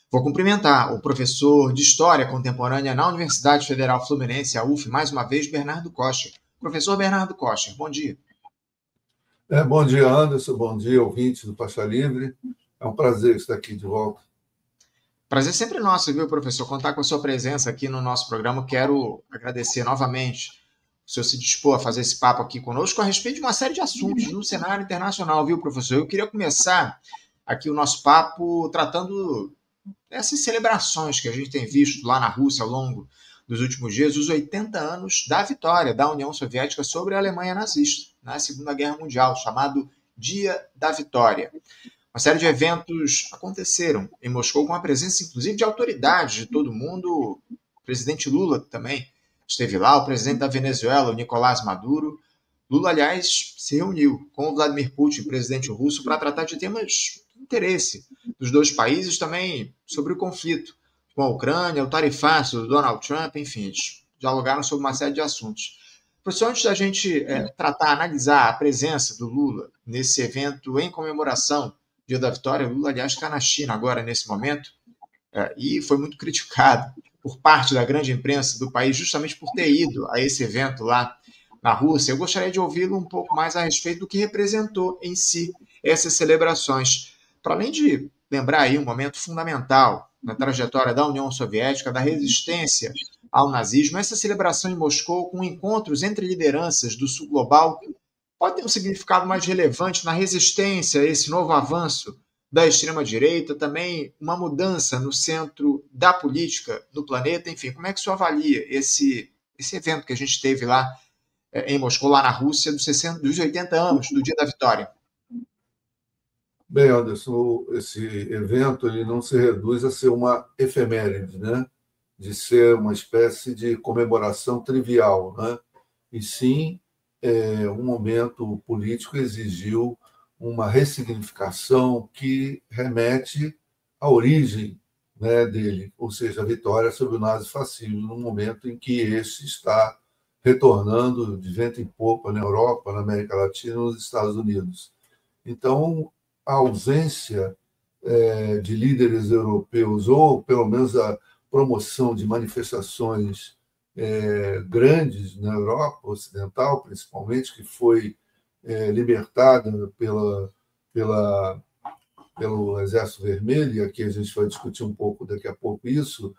Vou cumprimentar o professor de História Contemporânea na Universidade Federal Fluminense, a UF, mais uma vez, Bernardo Kocher. Professor Bernardo Kocher, bom dia. Bom dia, Anderson. Bom dia, ouvintes do Faixa Livre. É um prazer estar aqui de volta. Prazer sempre nosso, viu, professor? Contar com a sua presença aqui no nosso programa. Quero agradecer novamente o senhor se dispor a fazer esse papo aqui conosco a respeito de uma série de assuntos no cenário internacional, viu, professor? Eu queria começar aqui o nosso papo tratando dessas celebrações que a gente tem visto lá na Rússia ao longo dos últimos dias, os 80 anos da vitória da União Soviética sobre a Alemanha nazista na Segunda Guerra Mundial, chamado Dia da Vitória. Uma série de eventos aconteceram em Moscou com a presença, inclusive, de autoridades de todo mundo. O presidente Lula também esteve lá, o presidente da Venezuela, o Nicolás Maduro. Lula, aliás, se reuniu com o Vladimir Putin, presidente russo, para tratar de temas de interesse dos dois países, também sobre o conflito com a Ucrânia, o tarifaço do Donald Trump, enfim, eles dialogaram sobre uma série de assuntos. Professor, antes da gente analisar a presença do Lula nesse evento em comemoração Dia da Vitória, Lula, aliás, está na China agora, nesse momento, e foi muito criticado por parte da grande imprensa do país, justamente por ter ido a esse evento lá na Rússia. Eu gostaria de ouvi-lo um pouco mais a respeito do que representou em si essas celebrações, para além de lembrar aí um momento fundamental na trajetória da União Soviética, da resistência ao nazismo. Essa celebração em Moscou, com encontros entre lideranças do sul global, pode ter um significado mais relevante na resistência a esse novo avanço da extrema-direita, também uma mudança no centro da política no planeta. Enfim, como é que o senhor avalia esse evento que a gente teve lá em Moscou, lá na Rússia, dos 80 anos do Dia da Vitória? Bem, Anderson, esse evento ele não se reduz a ser uma efeméride, né? De ser uma espécie de comemoração trivial, né? E sim, um momento político exigiu uma ressignificação que remete à origem, né, dele, ou seja, a vitória sobre o nazifascismo, no momento em que este está retornando de vento em popa na Europa, na América Latina e nos Estados Unidos. Então, a ausência de líderes europeus, ou pelo menos a promoção de manifestações grandes na Europa Ocidental, principalmente, que foi libertada pelo Exército Vermelho, e aqui a gente vai discutir um pouco daqui a pouco isso,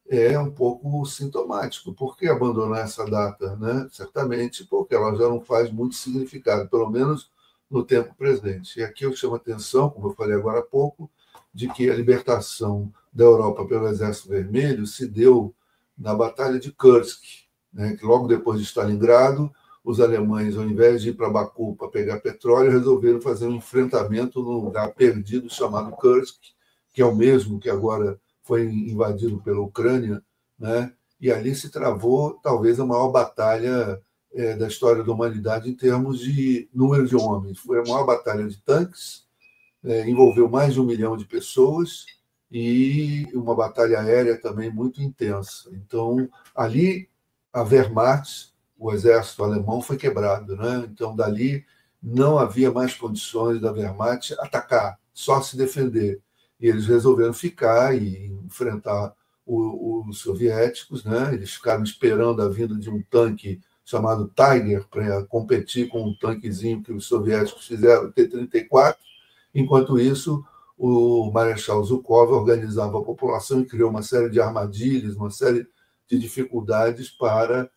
é um pouco sintomático. Por que abandonar essa data? Né? Certamente porque ela já não faz muito significado, pelo menos no tempo presente. E aqui eu chamo a atenção, como eu falei agora há pouco, de que a libertação da Europa pelo Exército Vermelho se deu na Batalha de Kursk, né, que logo depois de Stalingrado, os alemães, ao invés de ir para Baku para pegar petróleo, resolveram fazer um enfrentamento num lugar perdido chamado Kursk, que é o mesmo que agora foi invadido pela Ucrânia, né, e ali se travou talvez a maior batalha da história da humanidade em termos de número de homens. Foi a maior batalha de tanques, envolveu mais de 1 milhão de pessoas e uma batalha aérea também muito intensa. Então, ali, a Wehrmacht, o exército alemão, foi quebrado, né? Então, dali, não havia mais condições da Wehrmacht atacar, só se defender. E eles resolveram ficar e enfrentar os soviéticos, né? Eles ficaram esperando a vinda de um tanque chamado Tiger, para competir com um tanquezinho que os soviéticos fizeram, o T-34. Enquanto isso, o Marechal Zhukov organizava a população e criou uma série de armadilhas, uma série de dificuldades para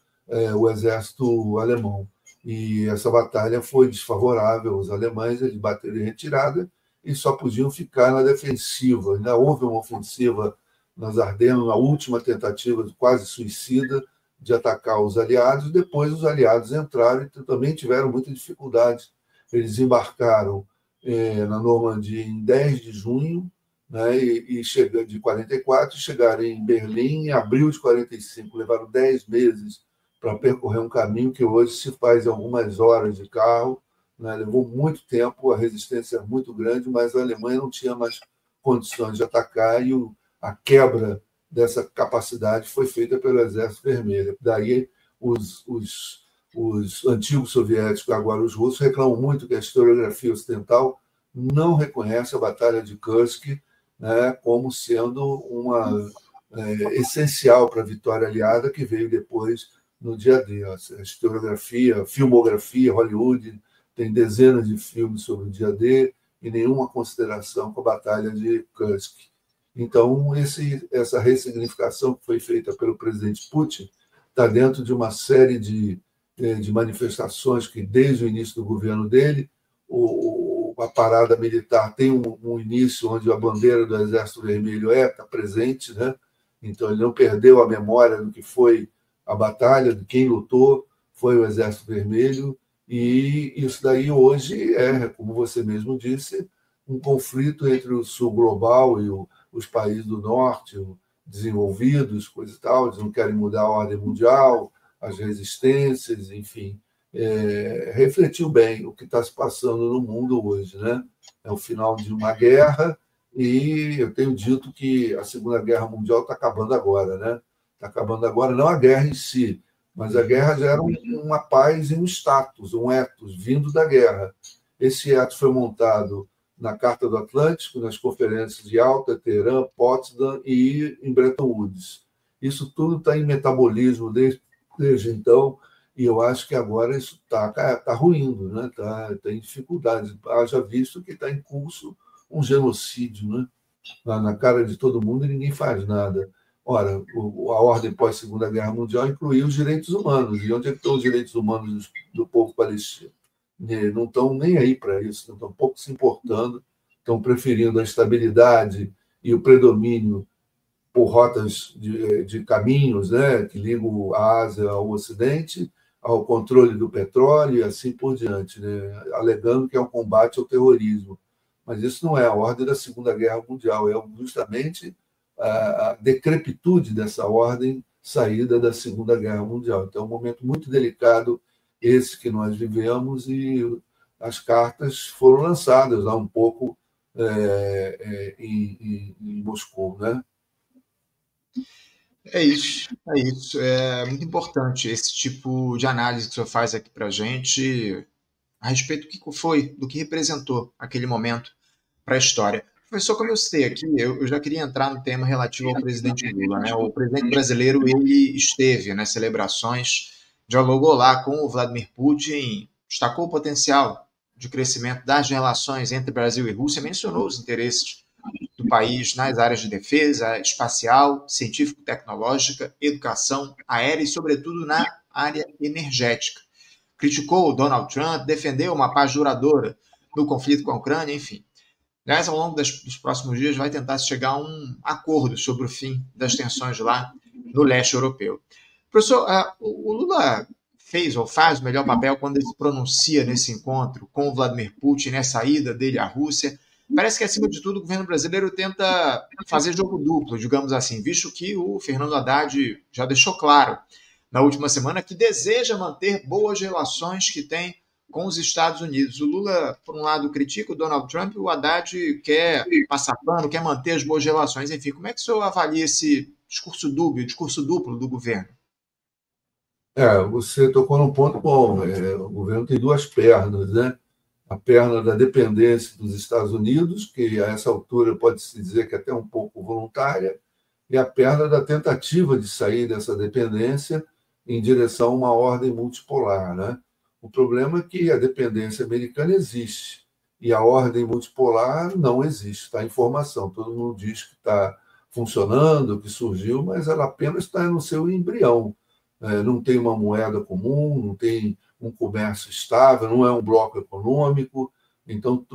o exército alemão. E essa batalha foi desfavorável aos alemães, eles bateram em retirada e só podiam ficar na defensiva. Ainda houve uma ofensiva nas Ardenas, uma última tentativa quase suicida de atacar os aliados. Depois os aliados entraram e também tiveram muita dificuldade. Eles embarcaram na Normandia em 10 de junho, né, de 44, chegaram em Berlim em abril de 45. Levaram 10 meses para percorrer um caminho que hoje se faz em algumas horas de carro. Né, levou muito tempo, a resistência era muito grande, mas a Alemanha não tinha mais condições de atacar e a quebra dessa capacidade foi feita pelo Exército Vermelho. Daí os antigos soviéticos, agora os russos, reclamam muito que a historiografia ocidental não reconhece a Batalha de Kursk né, como sendo uma essencial para a vitória aliada que veio depois no dia D. A historiografia, filmografia, Hollywood tem dezenas de filmes sobre o dia D e nenhuma consideração com a Batalha de Kursk. Então, essa ressignificação que foi feita pelo presidente Putin está dentro de uma série de manifestações que, desde o início do governo dele, a parada militar tem um início onde a bandeira do Exército Vermelho está presente, né? Então, ele não perdeu a memória do que foi a batalha, de quem lutou, foi o Exército Vermelho, e isso daí hoje como você mesmo disse, um conflito entre o sul global e os países do norte, desenvolvidos, coisa e tal, eles não querem mudar a ordem mundial, as resistências, enfim. Refletiu bem o que está se passando no mundo hoje, né? É o final de uma guerra, e eu tenho dito que a Segunda Guerra Mundial está acabando agora, né? Está acabando agora, não a guerra em si, mas a guerra gera uma paz e um status, um ethos vindo da guerra. Esse ethos foi montado na Carta do Atlântico, nas conferências de Yalta, Teherã, Potsdam e em Bretton Woods. Isso tudo está em metabolismo desde então, e eu acho que agora isso está ruindo, né? Tá em dificuldades. Haja visto que está em curso um genocídio, né? Na cara de todo mundo e ninguém faz nada. Ora, a ordem pós-Segunda Guerra Mundial incluiu os direitos humanos. E onde estão os direitos humanos do povo palestino? Não estão nem aí para isso, não estão pouco se importando, estão preferindo a estabilidade e o predomínio por rotas de caminhos, né, que ligam a Ásia ao Ocidente, ao controle do petróleo e assim por diante, né, alegando que é um combate ao terrorismo. Mas isso não é a ordem da Segunda Guerra Mundial, é justamente a decrepitude dessa ordem saída da Segunda Guerra Mundial. Então, é um momento muito delicado esse que nós vivemos, e as cartas foram lançadas lá um pouco em Moscou, né? É isso, é isso. É muito importante esse tipo de análise que o senhor faz aqui para a gente a respeito do que foi, do que representou aquele momento para a história. Professor, como eu citei aqui, eu já queria entrar no tema relativo ao presidente Lula, né? O presidente brasileiro, ele esteve nas celebrações, dialogou lá com o Vladimir Putin, destacou o potencial de crescimento das relações entre Brasil e Rússia, mencionou os interesses do país nas áreas de defesa, espacial, científico-tecnológica, educação, aérea e, sobretudo, na área energética. Criticou o Donald Trump, defendeu uma paz duradoura no conflito com a Ucrânia, enfim. Aliás, ao longo dos próximos dias vai tentar chegar a um acordo sobre o fim das tensões lá no leste europeu. Professor, o Lula fez ou faz o melhor papel quando ele se pronuncia nesse encontro com o Vladimir Putin, nessa ida dele à Rússia. Parece que, acima de tudo, o governo brasileiro tenta fazer jogo duplo, digamos assim, visto que o Fernando Haddad já deixou claro na última semana que deseja manter boas relações que tem com os Estados Unidos. O Lula, por um lado, critica o Donald Trump, o Haddad quer passar pano, quer manter as boas relações. Enfim, como é que o senhor avalia esse discurso duplo do governo? Você tocou num ponto bom. O governo tem duas pernas, né? A perna da dependência dos Estados Unidos, que a essa altura pode-se dizer que é até um pouco voluntária, e a perna da tentativa de sair dessa dependência em direção a uma ordem multipolar, né? O problema é que a dependência americana existe e a ordem multipolar não existe, está em formação. Todo mundo diz que está funcionando, que surgiu, mas ela apenas está no seu embrião. Não tem uma moeda comum, não tem um comércio estável, não é um bloco econômico. Então,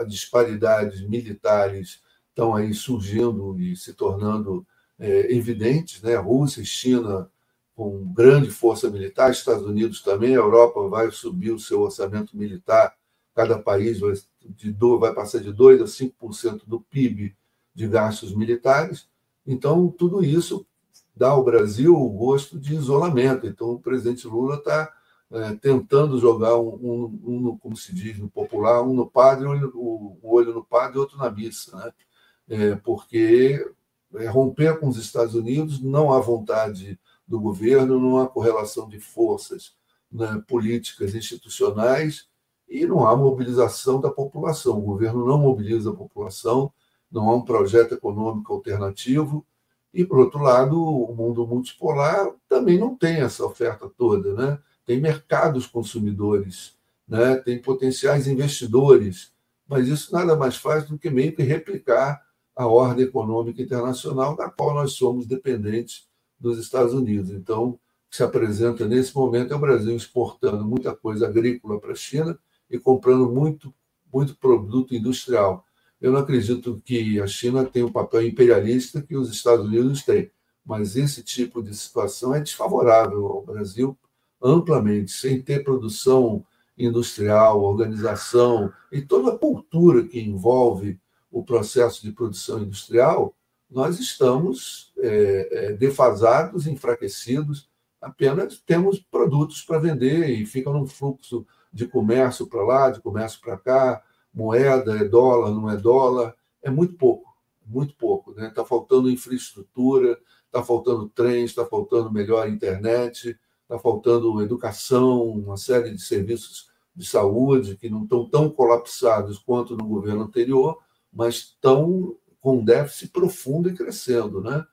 as disparidades militares estão aí surgindo e se tornando evidentes, né? Rússia e China com grande força militar, Estados Unidos também, a Europa vai subir o seu orçamento militar, cada país vai passar de 2% a 5% do PIB de gastos militares. Então, tudo isso dá ao Brasil o gosto de isolamento. Então, o presidente Lula está tentando jogar como se diz no popular, um no padre, um olho no padre e outro na missa, né? Porque romper com os Estados Unidos não há vontade do governo, não há correlação de forças, né, políticas, institucionais, e não há mobilização da população. O governo não mobiliza a população, não há um projeto econômico alternativo. E, por outro lado, o mundo multipolar também não tem essa oferta toda, né? Tem mercados consumidores, né? Tem potenciais investidores, mas isso nada mais faz do que meio que replicar a ordem econômica internacional da qual nós somos dependentes dos Estados Unidos. Então, o que se apresenta nesse momento é o Brasil exportando muita coisa agrícola para a China e comprando muito produto industrial. Eu não acredito que a China tenha o papel imperialista que os Estados Unidos têm, mas esse tipo de situação é desfavorável ao Brasil amplamente, sem ter produção industrial, organização e toda a cultura que envolve o processo de produção industrial. Nós estamos defasados, enfraquecidos, apenas temos produtos para vender e fica num fluxo de comércio para lá, de comércio para cá, moeda, é dólar, não é dólar, é muito pouco. Né? Está faltando infraestrutura, está faltando trens, está faltando melhor internet, está faltando educação, uma série de serviços de saúde que não estão tão colapsados quanto no governo anterior, mas estão com um déficit profundo e crescendo. Né?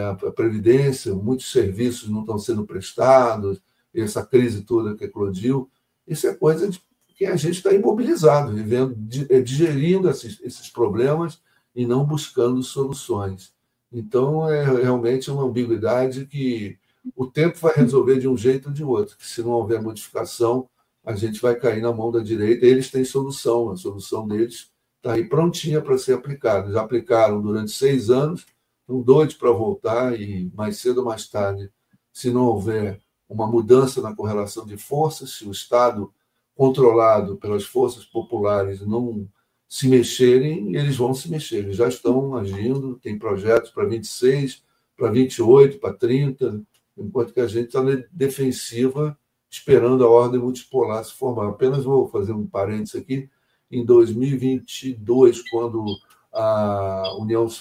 A Previdência, muitos serviços não estão sendo prestados, essa crise toda que eclodiu, isso é coisa de que a gente está imobilizado, vivendo, digerindo esses problemas e não buscando soluções. Então, é realmente uma ambiguidade que o tempo vai resolver de um jeito ou de outro, que se não houver modificação, a gente vai cair na mão da direita. Eles têm solução, a solução deles está aí prontinha para ser aplicada. Já aplicaram durante 6 anos, estão doidos para voltar e, mais cedo ou mais tarde, se não houver uma mudança na correlação de forças, se o Estado controlado pelas forças populares não se mexerem, eles vão se mexer. Eles já estão agindo, tem projetos para 26, para 28, para 30, enquanto que a gente está na defensiva, esperando a ordem multipolar se formar. Apenas vou fazer um parênteses aqui. Em 2022, quando a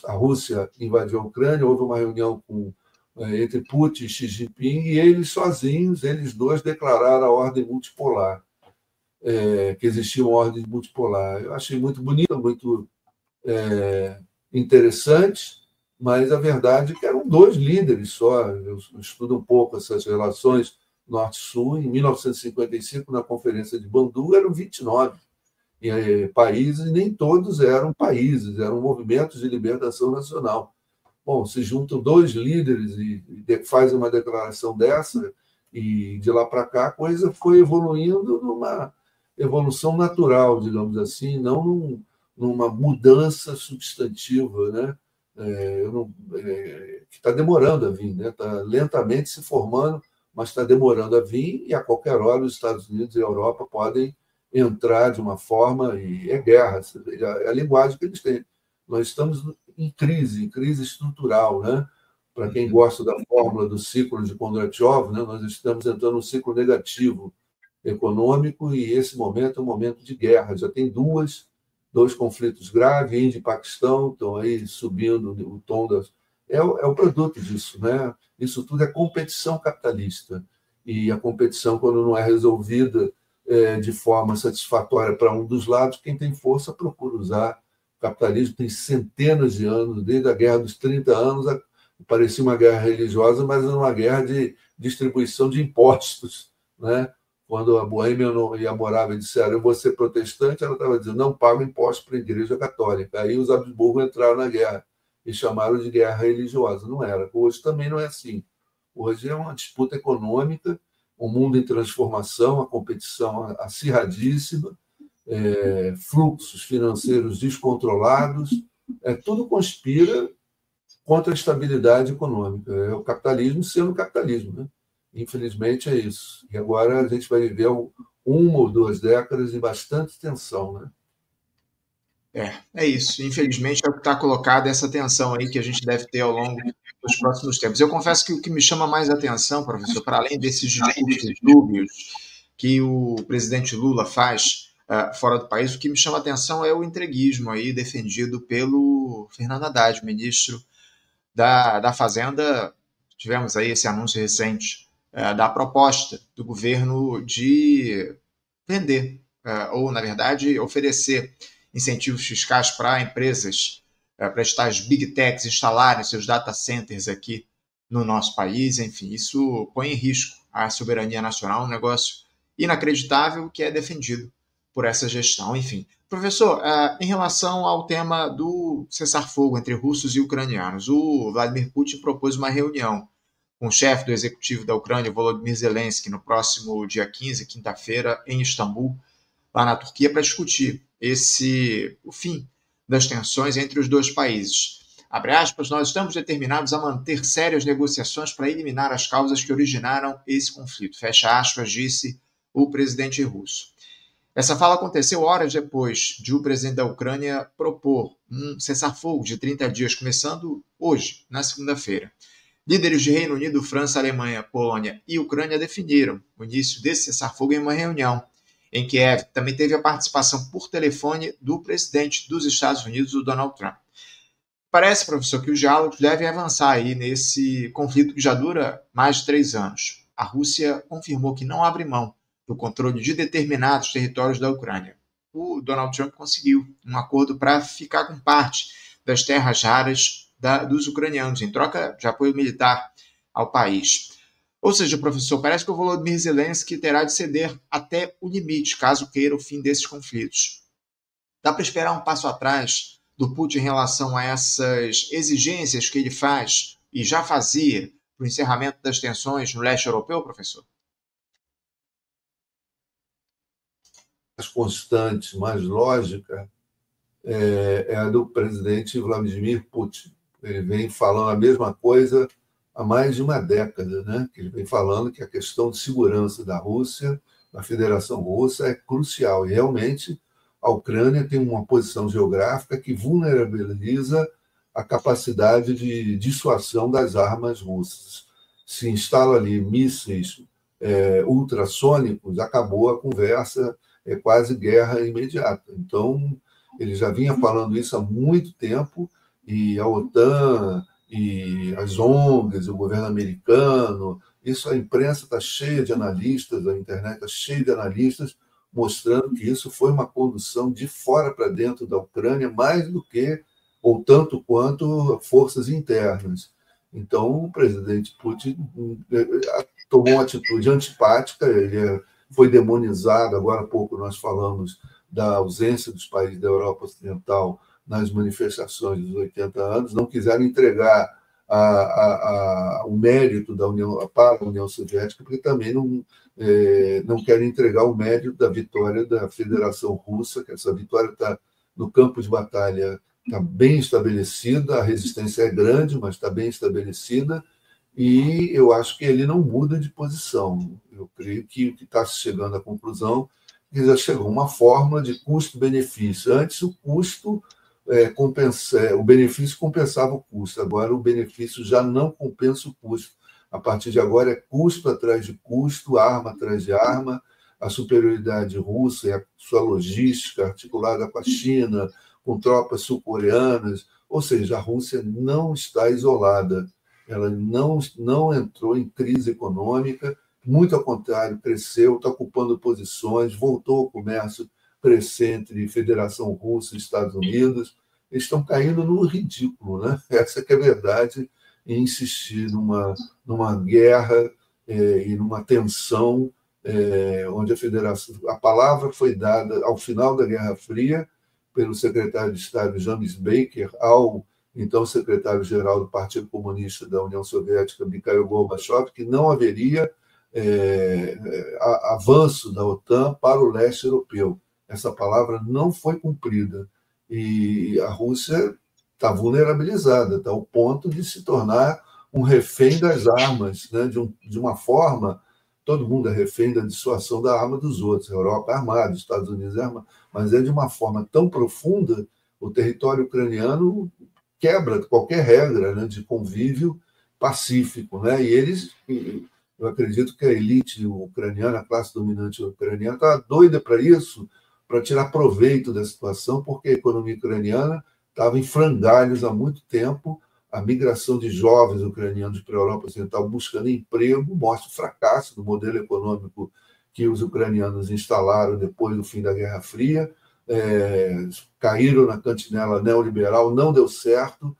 Rússia invadiu a Ucrânia, houve uma reunião entre Putin e Xi Jinping, e eles sozinhos, eles dois, declararam a ordem multipolar. Que existia uma ordem multipolar. Eu achei muito bonita, muito interessante, mas a verdade é que eram 2 líderes só. Eu estudo um pouco essas relações Norte-Sul. Em 1955, na Conferência de Bandu, eram 29 países, e nem todos eram países, eram movimentos de libertação nacional. Bom, se juntam 2 líderes e fazem uma declaração dessa, e de lá para cá a coisa foi evoluindo numa evolução natural, digamos assim, não numa mudança substantiva, né? Que está demorando a vir, né? Está lentamente se formando, mas está demorando a vir, e a qualquer hora os Estados Unidos e a Europa podem entrar de uma forma, e é guerra, é a linguagem que eles têm. Nós estamos em crise estrutural, né? Para quem gosta da fórmula do ciclo de Kondratiev, né? Nós estamos entrando num ciclo negativo econômico, e esse momento é um momento de guerra. Já tem 2 conflitos graves, Índia e Paquistão, estão aí subindo o tom das... É o produto disso, né? Isso tudo é competição capitalista, e a competição, quando não é resolvida de forma satisfatória para um dos lados, quem tem força procura usar. O capitalismo tem centenas de anos, desde a Guerra dos 30 anos, parecia uma guerra religiosa, mas era uma guerra de distribuição de impostos, né? Quando a Boêmia e a Morávia disseram eu vou ser protestante, ela estava dizendo não pago imposto para a Igreja Católica. Aí os Habsburgo entraram na guerra e chamaram de guerra religiosa. Não era. Hoje também não é assim. Hoje é uma disputa econômica, um mundo em transformação, a competição acirradíssima, fluxos financeiros descontrolados, tudo conspira contra a estabilidade econômica. É o capitalismo sendo capitalismo, né? Infelizmente é isso. E agora a gente vai viver 1 ou 2 décadas de bastante tensão, né? É isso. Infelizmente é o que está colocado, essa tensão aí que a gente deve ter ao longo dos próximos tempos. Eu confesso que o que me chama mais atenção, professor, para além desses discursos dúbios que o presidente Lula faz fora do país, o que me chama atenção é o entreguismo aí defendido pelo Fernando Haddad, ministro da Fazenda. Tivemos aí esse anúncio recente da proposta do governo de vender, ou, na verdade, oferecer incentivos fiscais para empresas para estas big techs instalarem seus data centers aqui no nosso país. Enfim, isso põe em risco a soberania nacional, um negócio inacreditável que é defendido por essa gestão. Enfim, professor, em relação ao tema do cessar-fogo entre russos e ucranianos, o Vladimir Putin propôs uma reunião com o chefe do executivo da Ucrânia, Volodymyr Zelensky, no próximo dia 15, quinta-feira, em Istambul, lá na Turquia, para discutir o fim das tensões entre os dois países. Abre aspas, nós estamos determinados a manter sérias negociações para eliminar as causas que originaram esse conflito. Fecha aspas, disse o presidente russo. Essa fala aconteceu horas depois de o presidente da Ucrânia propor um cessar-fogo de 30 dias, começando hoje, na segunda-feira. Líderes de Reino Unido, França, Alemanha, Polônia e Ucrânia definiram o início desse cessar-fogo em uma reunião em Kiev. Também teve a participação por telefone do presidente dos Estados Unidos, o Donald Trump. Parece, professor, que os diálogos devem avançar aí nesse conflito que já dura mais de 3 anos. A Rússia confirmou que não abre mão do controle de determinados territórios da Ucrânia. O Donald Trump conseguiu um acordo para ficar com parte das terras raras dos ucranianos, em troca de apoio militar ao país. Ou seja, professor, parece que o Volodymyr Zelensky terá de ceder até o limite, caso queira o fim desses conflitos. Dá para esperar um passo atrás do Putin em relação a essas exigências que ele faz e já fazia para o encerramento das tensões no leste europeu, professor? Mais constante, mais lógica, é a do presidente Vladimir Putin. Ele vem falando a mesma coisa há mais de uma década, né? Ele vem falando que a questão de segurança da Rússia, da Federação Russa, é crucial. E, realmente, a Ucrânia tem uma posição geográfica que vulnerabiliza a capacidade de dissuasão das armas russas. Se instala ali mísseis ultrassônicos, acabou a conversa, é quase guerra imediata. Então, ele já vinha falando isso há muito tempo, e a OTAN, e as ONGs, o governo americano, isso a imprensa está cheia de analistas, a internet está cheia de analistas, mostrando que isso foi uma condução de fora para dentro da Ucrânia, mais do que, ou tanto quanto, forças internas. Então, o presidente Putin tomou uma atitude antipática, ele foi demonizado, agora há pouco nós falamos da ausência dos países da Europa Ocidental nas manifestações dos 80 anos, não quiseram entregar o mérito da União para a União Soviética, porque também não querem entregar o mérito da vitória da Federação Russa, que essa vitória está no campo de batalha, está bem estabelecida, a resistência é grande, mas está bem estabelecida, e eu acho que ele não muda de posição. Eu creio que o que está chegando à conclusão é que já chegou uma fórmula de custo-benefício. Antes, o custo o benefício compensava o custo, agora o benefício já não compensa o custo. A partir de agora é custo atrás de custo, arma atrás de arma, a superioridade russa e a sua logística articulada com a China, com tropas sul-coreanas, ou seja, a Rússia não está isolada, ela não entrou em crise econômica, muito ao contrário, cresceu, está ocupando posições, voltou ao comércio crescer entre Federação Russa e Estados Unidos, eles estão caindo no ridículo, né? Essa que é a verdade, em insistir numa guerra e numa tensão onde a palavra foi dada ao final da Guerra Fria pelo secretário de Estado James Baker ao então secretário-geral do Partido Comunista da União Soviética, Mikhail Gorbachev, que não haveria avanço da OTAN para o leste europeu. Essa palavra não foi cumprida. E a Rússia está vulnerabilizada, está ao ponto de se tornar um refém das armas, né? De uma forma, todo mundo é refém da dissuasão da arma dos outros. A Europa é armada, os Estados Unidos é armado, mas é de uma forma tão profunda, o território ucraniano quebra qualquer regra, né, de convívio pacífico, né? Eu acredito que a elite ucraniana, a classe dominante ucraniana, está doida para isso, para tirar proveito da situação, porque a economia ucraniana estava em frangalhos há muito tempo. A migração de jovens ucranianos para a Europa Ocidental buscando emprego mostra o fracasso do modelo econômico que os ucranianos instalaram depois do fim da Guerra Fria. caíram na cantinela neoliberal, não deu certo,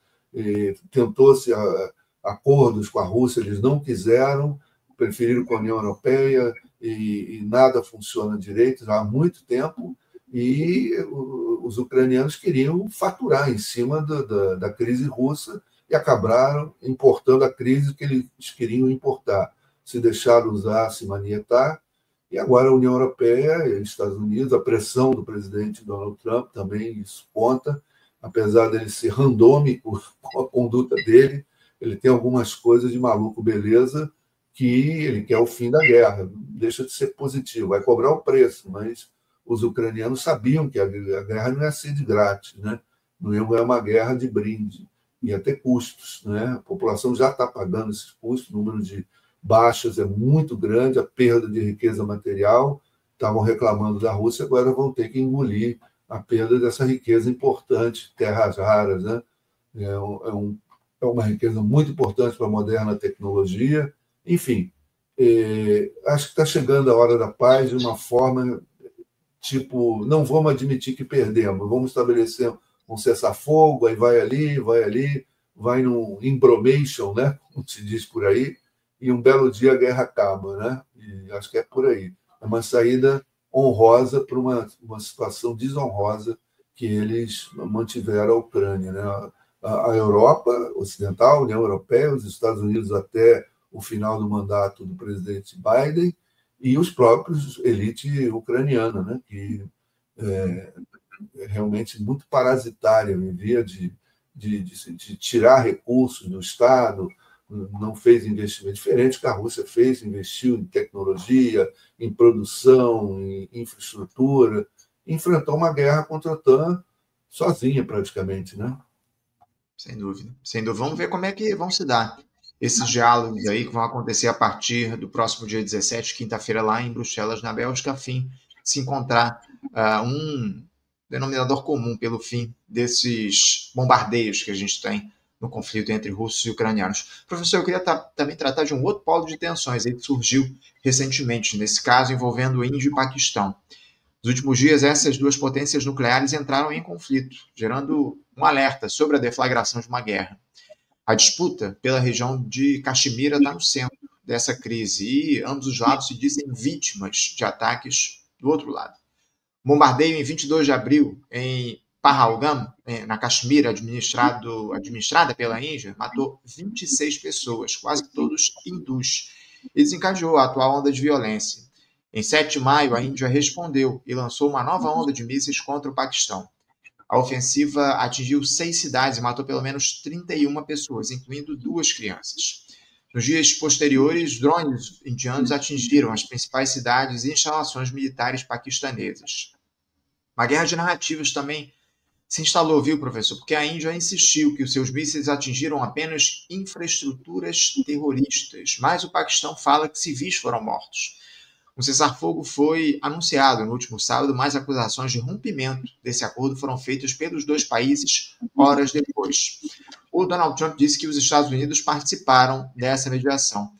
tentou-se acordos com a Rússia, eles não quiseram, preferiram com a União Europeia, e nada funciona direito já há muito tempo, e os ucranianos queriam faturar em cima da crise russa e acabaram importando a crise que eles queriam importar. Se deixaram usar, se manietar, e agora a União Europeia e os Estados Unidos, a pressão do presidente Donald Trump também isso conta, apesar dele ser randômico com a conduta dele, ele tem algumas coisas de maluco beleza que ele quer o fim da guerra, deixa de ser positivo, vai cobrar o preço, mas os ucranianos sabiam que a guerra não ia ser de grátis, né? Não é uma guerra de brinde, ia ter custos, né? A população já está pagando esses custos, o número de baixas é muito grande, a perda de riqueza material, estavam reclamando da Rússia, agora vão ter que engolir a perda dessa riqueza importante, terras raras, né? É uma riqueza muito importante para a moderna tecnologia. Enfim, acho que está chegando a hora da paz de uma forma tipo, não vamos admitir que perdemos, vamos estabelecer um cessar-fogo, aí vai num embromation, né? Como se diz por aí, e um belo dia a guerra acaba, né? E acho que é por aí. É uma saída honrosa para uma situação desonrosa que eles mantiveram a Ucrânia, né? A Europa Ocidental, a União Europeia, os Estados Unidos até o final do mandato do presidente Biden e os próprios elite ucraniana, né? Que é realmente muito parasitária, vivia de tirar recursos do Estado, não fez investimento diferente que a Rússia fez, investiu em tecnologia, em produção, em infraestrutura, enfrentou uma guerra contra a OTAN sozinha praticamente, né? Sem dúvida, sem dúvida. Vamos ver como é que vão se dar esses diálogos aí que vão acontecer a partir do próximo dia 17, quinta-feira, lá em Bruxelas, na Bélgica, a fim de se encontrar um denominador comum pelo fim desses bombardeios que a gente tem no conflito entre russos e ucranianos. Professor, eu queria também tratar de um outro polo de tensões aí que surgiu recentemente, nesse caso envolvendo Índia e Paquistão. Nos últimos dias, essas duas potências nucleares entraram em conflito, gerando um alerta sobre a deflagração de uma guerra. A disputa pela região de Caxemira está no centro dessa crise e ambos os lados se dizem vítimas de ataques do outro lado. O bombardeio em 22 de abril em Pahalgam, na Caxemira, administrada pela Índia, matou 26 pessoas, quase todos hindus, e desencadeou a atual onda de violência. Em 7 de maio, a Índia respondeu e lançou uma nova onda de mísseis contra o Paquistão. A ofensiva atingiu 6 cidades e matou pelo menos 31 pessoas, incluindo 2 crianças. Nos dias posteriores, drones indianos atingiram as principais cidades e instalações militares paquistanesas. Uma guerra de narrativas também se instalou, viu, professor? Porque a Índia insistiu que os seus mísseis atingiram apenas infraestruturas terroristas, mas o Paquistão fala que civis foram mortos. Um cessar-fogo foi anunciado no último sábado, mas acusações de rompimento desse acordo foram feitas pelos dois países horas depois. O Donald Trump disse que os Estados Unidos participaram dessa mediação.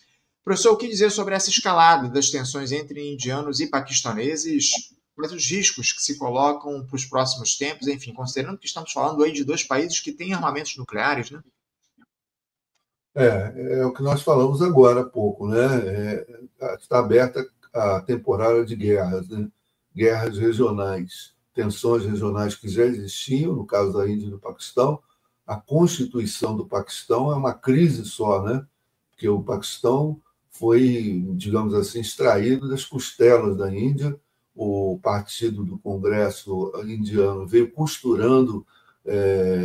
Professor, o que dizer sobre essa escalada das tensões entre indianos e paquistaneses, mas os riscos que se colocam para os próximos tempos, enfim, considerando que estamos falando aí de dois países que têm armamentos nucleares, né? É o que nós falamos agora há pouco, né? Está aberta a temporada de guerras, né? Guerras regionais, tensões regionais que já existiam, no caso da Índia e do Paquistão. A Constituição do Paquistão é uma crise só, né? Porque o Paquistão foi, digamos assim, extraído das costelas da Índia. O partido do Congresso indiano veio costurando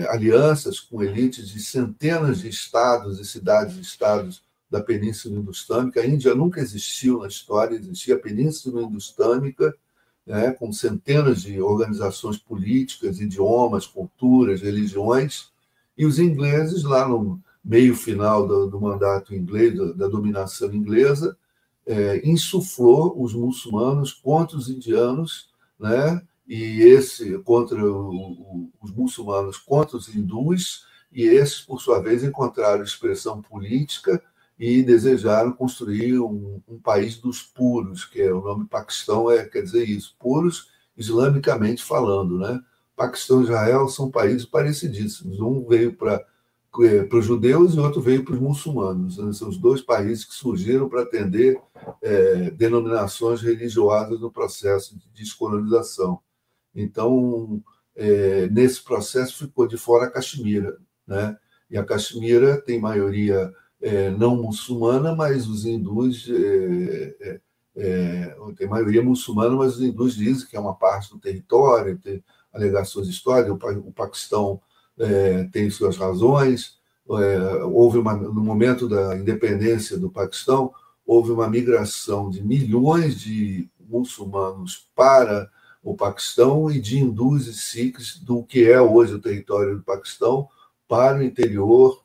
alianças com elites de centenas de estados e cidades-estados da Península Hindustânica. A Índia nunca existiu na história, existia a Península Hindustânica, né, com centenas de organizações políticas, idiomas, culturas, religiões, e os ingleses, lá no meio final do mandato inglês, da dominação inglesa, insuflou os muçulmanos contra os indianos, né, e contra os muçulmanos contra os hindus, e esses, por sua vez, encontraram expressão política e desejaram construir um país dos puros, que é o nome Paquistão, quer dizer isso, puros, islamicamente falando, né? Paquistão e Israel são países parecidíssimos. Um veio para os judeus e outro veio para os muçulmanos. São os dois países que surgiram para atender denominações religiosas no processo de descolonização. Então, nesse processo ficou de fora a Caxemira, né? E a Caxemira tem maioria não muçulmana, mas os hindus tem maioria muçulmana, mas os hindus dizem que é uma parte do território, tem alegações históricas, o Paquistão tem suas razões. No momento da independência do Paquistão, houve uma migração de milhões de muçulmanos para o Paquistão e de hindus e sikhs do que é hoje o território do Paquistão para o interior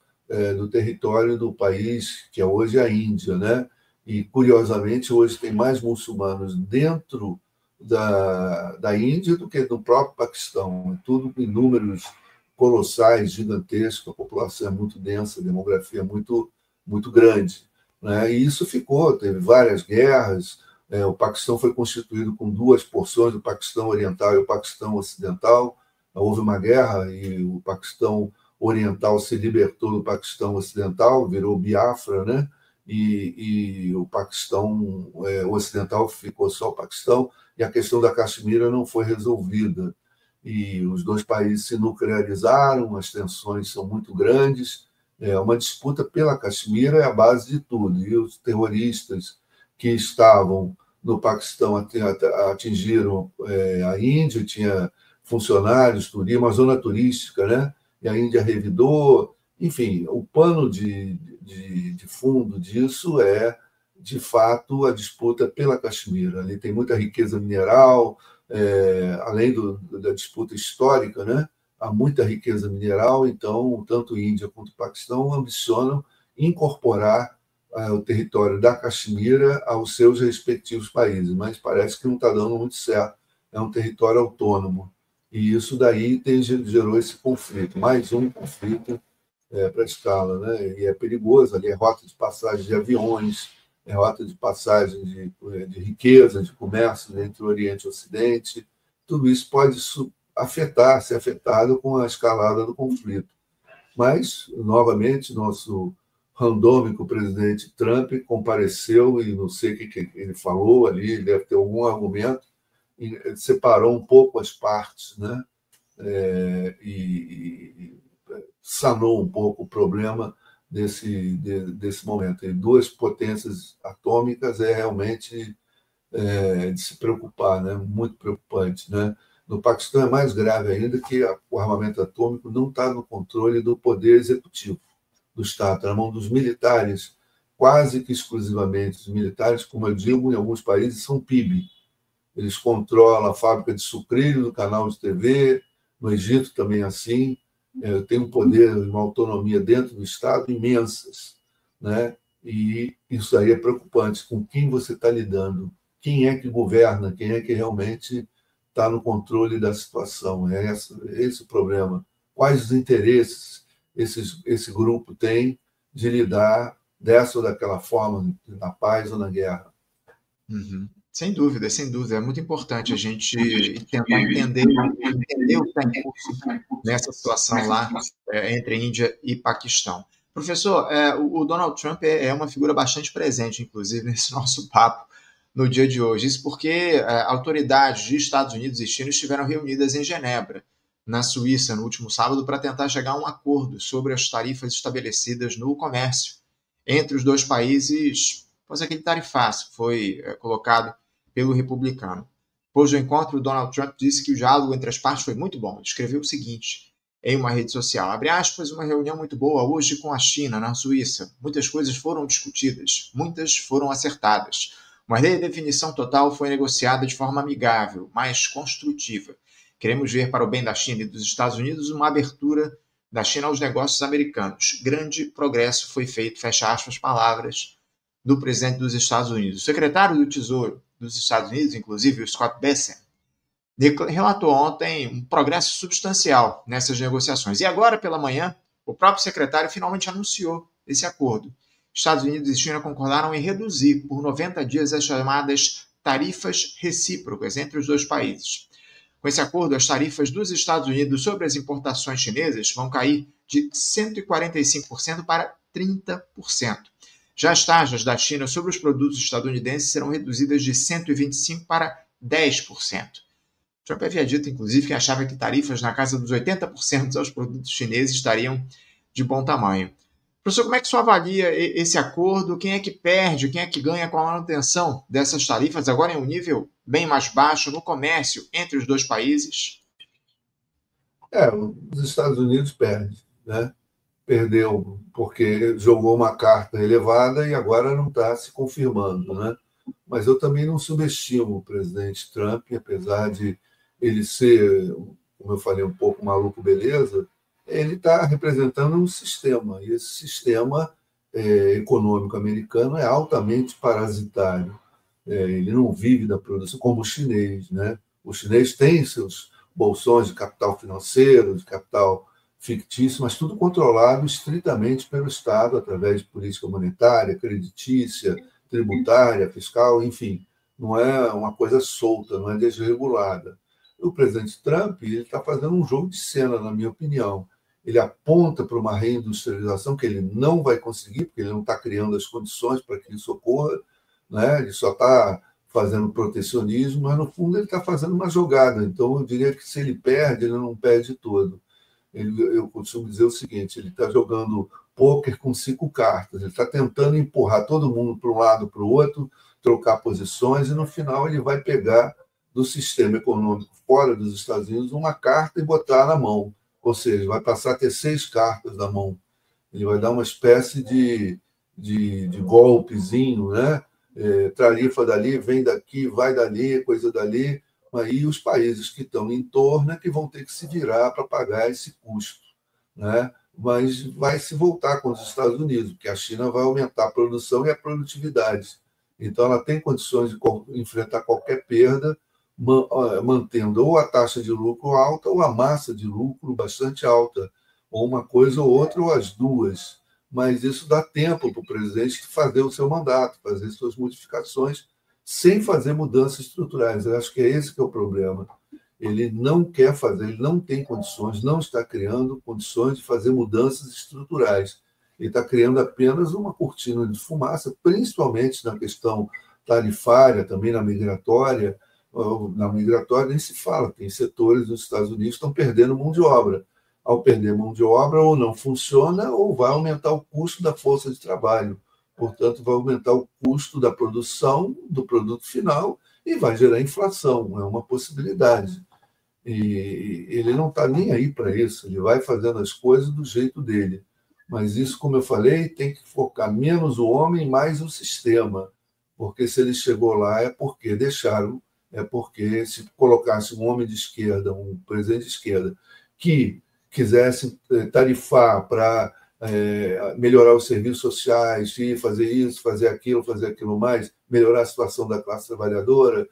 do território do país, que é hoje a Índia, né? E, curiosamente, hoje tem mais muçulmanos dentro da Índia do que no próprio Paquistão. Tudo em números colossais, gigantescos, a população é muito densa, a demografia é muito, muito grande, né? E isso teve várias guerras. O Paquistão foi constituído com duas porções, o Paquistão Oriental e o Paquistão Ocidental. Houve uma guerra e o Paquistão Oriental se libertou do Paquistão Ocidental, virou Biafra, né? E o Paquistão Ocidental ficou só o Paquistão, e a questão da Caxemira não foi resolvida. E os dois países se nuclearizaram, as tensões são muito grandes, uma disputa pela Caxemira é a base de tudo. E os terroristas que estavam no Paquistão atingiram a Índia, tinha funcionários, uma zona turística, né? E a Índia revidou. Enfim, o pano de fundo disso é, de fato, a disputa pela Caxemira. Ali tem muita riqueza mineral, além da disputa histórica, né? Há muita riqueza mineral, então, tanto a Índia quanto o Paquistão ambicionam incorporar o território da Caxemira aos seus respectivos países, mas parece que não está dando muito certo. É um território autônomo. E isso daí gerou esse conflito, mais um conflito para a escala, né? E é perigoso, ali é rota de passagem de aviões, é rota de passagem de riqueza, de comércio entre o Oriente e o Ocidente. Tudo isso pode ser afetado com a escalada do conflito. Mas, novamente, nosso randômico presidente Trump compareceu, e não sei o que ele falou ali, ele deve ter algum argumento, e separou um pouco as partes, né? E sanou um pouco o problema desse momento. E duas potências atômicas é realmente de se preocupar, né? Muito preocupante, né? No Paquistão é mais grave ainda que o armamento atômico não está no controle do poder executivo do Estado, está na mão dos militares, quase que exclusivamente os militares, como eu digo, em alguns países são PIB. Eles controlam a fábrica de sucrilho do canal de TV, no Egito também é assim, tem um poder, uma autonomia dentro do Estado imensas, né? E isso aí é preocupante, com quem você está lidando, quem é que governa, quem é que realmente está no controle da situação. É esse o problema. Quais os interesses esse grupo tem de lidar dessa ou daquela forma, na paz ou na guerra? Uhum. Sem dúvida, sem dúvida. É muito importante a gente tentar entender o que está em curso nessa situação lá entre Índia e Paquistão. Professor, o Donald Trump é uma figura bastante presente, inclusive, nesse nosso papo no dia de hoje. Isso porque autoridades de Estados Unidos e China estiveram reunidas em Genebra, na Suíça, no último sábado, para tentar chegar a um acordo sobre as tarifas estabelecidas no comércio entre os dois países, após aquele tarifaço que foi colocado pelo republicano. Depois do encontro, Donald Trump disse que o diálogo entre as partes foi muito bom. Ele escreveu o seguinte em uma rede social, abre aspas, uma reunião muito boa hoje com a China, na Suíça. Muitas coisas foram discutidas, muitas foram acertadas. Uma redefinição total foi negociada de forma amigável, mais construtiva. Queremos ver, para o bem da China e dos Estados Unidos, uma abertura da China aos negócios americanos. Grande progresso foi feito, fecha aspas, palavras do presidente dos Estados Unidos. O secretário do Tesouro dos Estados Unidos, inclusive o Scott Bessent, relatou ontem um progresso substancial nessas negociações. E agora, pela manhã, o próprio secretário finalmente anunciou esse acordo. Estados Unidos e China concordaram em reduzir por 90 dias as chamadas tarifas recíprocas entre os dois países. Com esse acordo, as tarifas dos Estados Unidos sobre as importações chinesas vão cair de 145% para 30%. Já as taxas da China sobre os produtos estadunidenses serão reduzidas de 125% para 10%. Trump havia dito, inclusive, que achava que tarifas na casa dos 80% aos produtos chineses estariam de bom tamanho. Professor, como é que o senhor avalia esse acordo? Quem é que perde, quem é que ganha com a manutenção dessas tarifas, agora em um nível bem mais baixo no comércio entre os dois países? Os Estados Unidos perdem, né? Perdeu porque jogou uma carta elevada e agora não está se confirmando, né? Mas eu também não subestimo o presidente Trump, apesar de ele ser, como eu falei, um pouco maluco, beleza, ele está representando um sistema, e esse sistema econômico americano é altamente parasitário. Ele não vive da produção, como o chinês, né? O chinês tem seus bolsões de capital financeiro, de capital fictício, mas tudo controlado estritamente pelo Estado, através de política monetária, creditícia, tributária, fiscal, enfim. Não é uma coisa solta, não é desregulada. O presidente Trump está fazendo um jogo de cena, na minha opinião. Ele aponta para uma reindustrialização que ele não vai conseguir, porque ele não está criando as condições para que isso ocorra, né? Ele só está fazendo protecionismo, mas, no fundo, ele está fazendo uma jogada. Então, eu diria que, se ele perde, ele não perde todo. Eu costumo dizer o seguinte: ele está jogando pôquer com 5 cartas, ele está tentando empurrar todo mundo para um lado, para o outro, trocar posições, e, no final, ele vai pegar do sistema econômico fora dos Estados Unidos uma carta e botar na mão. Ou seja, vai passar a ter 6 cartas na mão. Ele vai dar uma espécie de golpezinho, né? Tarifa dali, vem daqui, vai dali, coisa dali. Aí os países que estão em torno é que vão ter que se virar para pagar esse custo, né? Mas vai se voltar com os Estados Unidos, porque a China vai aumentar a produção e a produtividade. Então, ela tem condições de enfrentar qualquer perda, mantendo ou a taxa de lucro alta ou a massa de lucro bastante alta, ou uma coisa ou outra, ou as duas. Mas isso dá tempo para o presidente fazer o seu mandato, fazer suas modificações, sem fazer mudanças estruturais. Eu acho que é esse que é o problema. Ele não quer fazer, ele não tem condições, não está criando condições de fazer mudanças estruturais. Ele está criando apenas uma cortina de fumaça, principalmente na questão tarifária, também na migratória. Na migratória nem se fala, tem setores dos Estados Unidos que estão perdendo mão de obra. Ao perder mão de obra, ou não funciona, ou vai aumentar o custo da força de trabalho. Portanto, vai aumentar o custo da produção do produto final e vai gerar inflação. É uma possibilidade. E ele não está nem aí para isso, ele vai fazendo as coisas do jeito dele. Mas isso, como eu falei, tem que focar menos o homem, mais o sistema. Porque se ele chegou lá é porque deixaram, é porque se colocasse um homem de esquerda, um presidente de esquerda, que quisesse tarifar para melhorar os serviços sociais, e fazer isso, fazer aquilo mais, melhorar a situação da classe trabalhadora,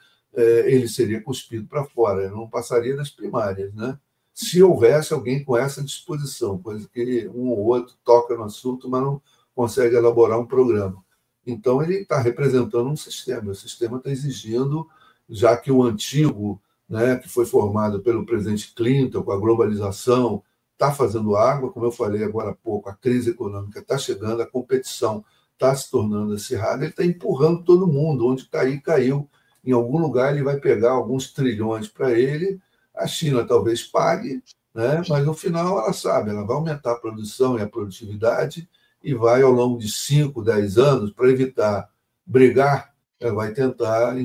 ele seria cuspido para fora, ele não passaria das primárias, né? Se houvesse alguém com essa disposição, coisa que um ou outro toca no assunto, mas não consegue elaborar um programa. Então, ele está representando um sistema, o sistema está exigindo, já que o antigo, né, que foi formado pelo presidente Clinton, com a globalização, está fazendo água, como eu falei agora há pouco, a crise econômica está chegando, a competição está se tornando acirrada, ele está empurrando todo mundo, onde cair, caiu. Em algum lugar ele vai pegar alguns trilhões para ele, a China talvez pague, né? Mas no final ela sabe, ela vai aumentar a produção e a produtividade e vai, ao longo de 5, 10 anos, para evitar brigar, ela vai tentar,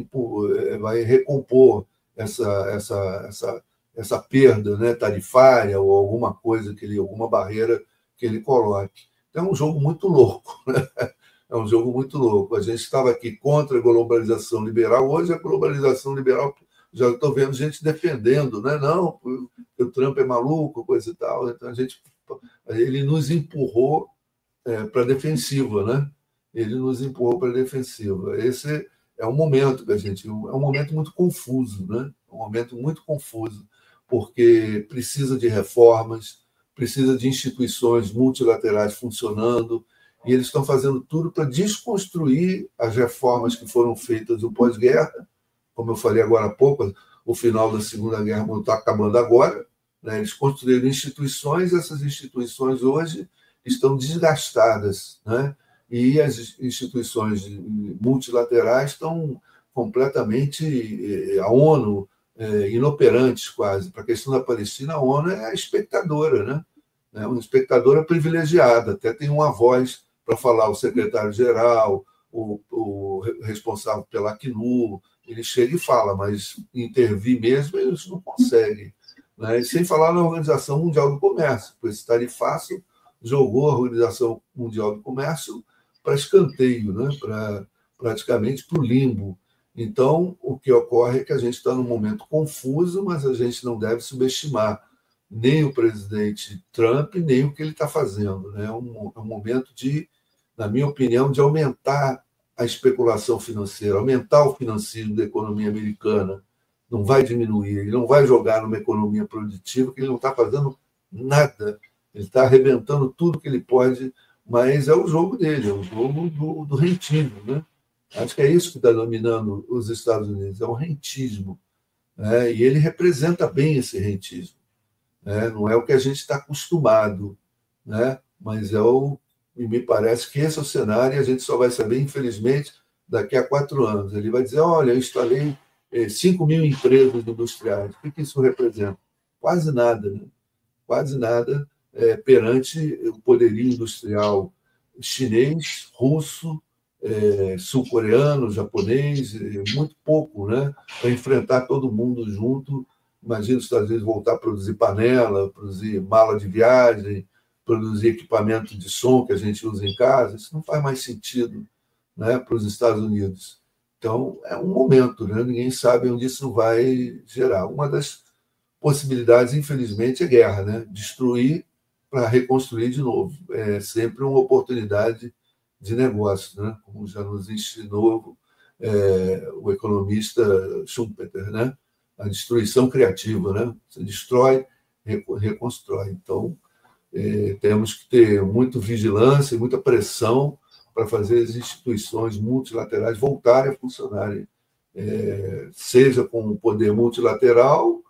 vai recompor essa perda, né, tarifária ou alguma coisa, alguma barreira que ele coloque. Então, é um jogo muito louco, né? É um jogo muito louco. A gente estava aqui contra a globalização liberal. Hoje, a globalização liberal, já estou vendo gente defendendo, né? Não, o Trump é maluco, coisa e tal. Então, ele nos empurrou para a defensiva, né? Ele nos empurrou para a defensiva. Esse é um momento que é um momento muito confuso, né? Um momento muito confuso, porque precisa de reformas, precisa de instituições multilaterais funcionando, e eles estão fazendo tudo para desconstruir as reformas que foram feitas no pós-guerra. Como eu falei agora há pouco, o final da Segunda Guerra Mundial, está acabando agora, né? Eles construíram instituições, essas instituições hoje estão desgastadas, né? E as instituições multilaterais estão completamente, a ONU, inoperantes quase. Para a questão da Palestina, a ONU é a espectadora, né? É uma espectadora privilegiada, até tem uma voz para falar o secretário-geral, o responsável pela Acnu, ele chega e fala, mas intervir mesmo eles não conseguem. Né? E sem falar na Organização Mundial do Comércio, porque esse tarifaço jogou a Organização Mundial do Comércio para escanteio, né? Praticamente para o limbo. Então, o que ocorre é que a gente está num momento confuso, mas a gente não deve subestimar nem o presidente Trump, nem o que ele está fazendo. Né? É um momento de, na minha opinião, de aumentar a especulação financeira, aumentar o financismo da economia americana. Não vai diminuir, ele não vai jogar numa economia produtiva, que ele não está fazendo nada. Ele está arrebentando tudo que ele pode, mas é o jogo dele, é o jogo do rentismo. Né? Acho que é isso que está dominando os Estados Unidos, é o rentismo. Né? E ele representa bem esse rentismo. Né? Não é o que a gente está acostumado, né? Mas e me parece que esse é o cenário e a gente só vai saber, infelizmente, daqui a 4 anos. Ele vai dizer, olha, eu instalei 5 mil empresas industriais. O que isso representa? Quase nada, né? Quase nada perante o poderio industrial chinês, russo, sul-coreano, japonês, muito pouco, né? Para enfrentar todo mundo junto. Imagina os Estados Unidos voltar a produzir panela, produzir mala de viagem, produzir equipamento de som que a gente usa em casa. Isso não faz mais sentido, né, para os Estados Unidos. Então, é um momento, né? Ninguém sabe onde isso vai gerar. Uma das possibilidades, infelizmente, é guerra, né? Destruir para reconstruir de novo. É sempre uma oportunidade de negócio, né? Como já nos ensinou o economista Schumpeter, né? A destruição criativa, né? Você destrói, reconstrói. Então, temos que ter muita vigilância e muita pressão para fazer as instituições multilaterais voltarem a funcionarem, seja com o poder multilateral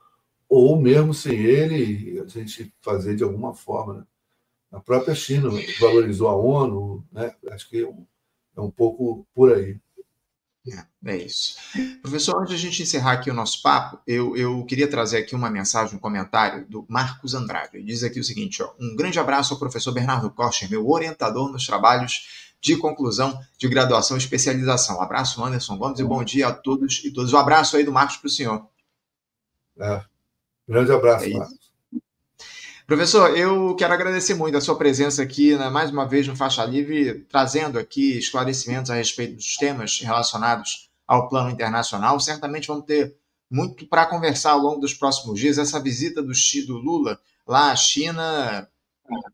ou mesmo sem ele, a gente fazer de alguma forma. Né? A própria China valorizou a ONU, né? Acho que é um pouco por aí. É isso. Professor, antes de a gente encerrar aqui o nosso papo, eu queria trazer aqui uma mensagem, um comentário do Marcos Andrade. Ele diz aqui o seguinte, ó, um grande abraço ao professor Bernardo Kocher, meu orientador nos trabalhos de conclusão de graduação e especialização. Um abraço, Anderson Gomes, e bom dia a todos e todas. Um abraço aí do Marcos para o senhor. Grande abraço, Marcos. Professor, eu quero agradecer muito a sua presença aqui, né, mais uma vez no Faixa Livre, trazendo aqui esclarecimentos a respeito dos temas relacionados ao plano internacional. Certamente vamos ter muito para conversar ao longo dos próximos dias. Essa visita do Lula lá à China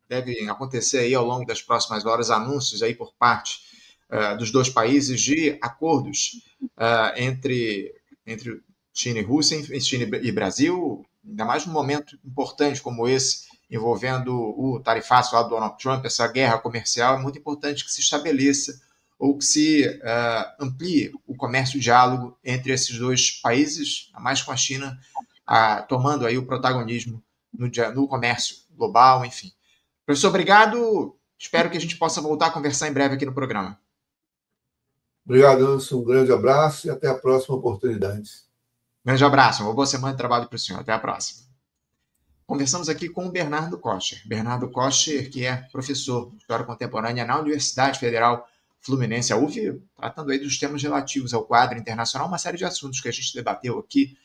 deve acontecer aí ao longo das próximas horas, anúncios aí por parte dos dois países de acordos entre China e Rússia, China e Brasil, ainda mais num momento importante como esse, envolvendo o tarifaço lá do Donald Trump, essa guerra comercial. É muito importante que se estabeleça ou que se amplie o comércio e o diálogo entre esses dois países, a mais com a China tomando aí o protagonismo no comércio global, enfim. Professor, obrigado. Espero que a gente possa voltar a conversar em breve aqui no programa. Obrigado, Anderson. Um grande abraço e até a próxima oportunidade. Grande abraço, uma boa semana de trabalho para o senhor. Até a próxima. Conversamos aqui com o Bernardo Kocher. Bernardo Kocher, que é professor de História Contemporânea na Universidade Federal Fluminense, a UF, tratando aí dos temas relativos ao quadro internacional, uma série de assuntos que a gente debateu aqui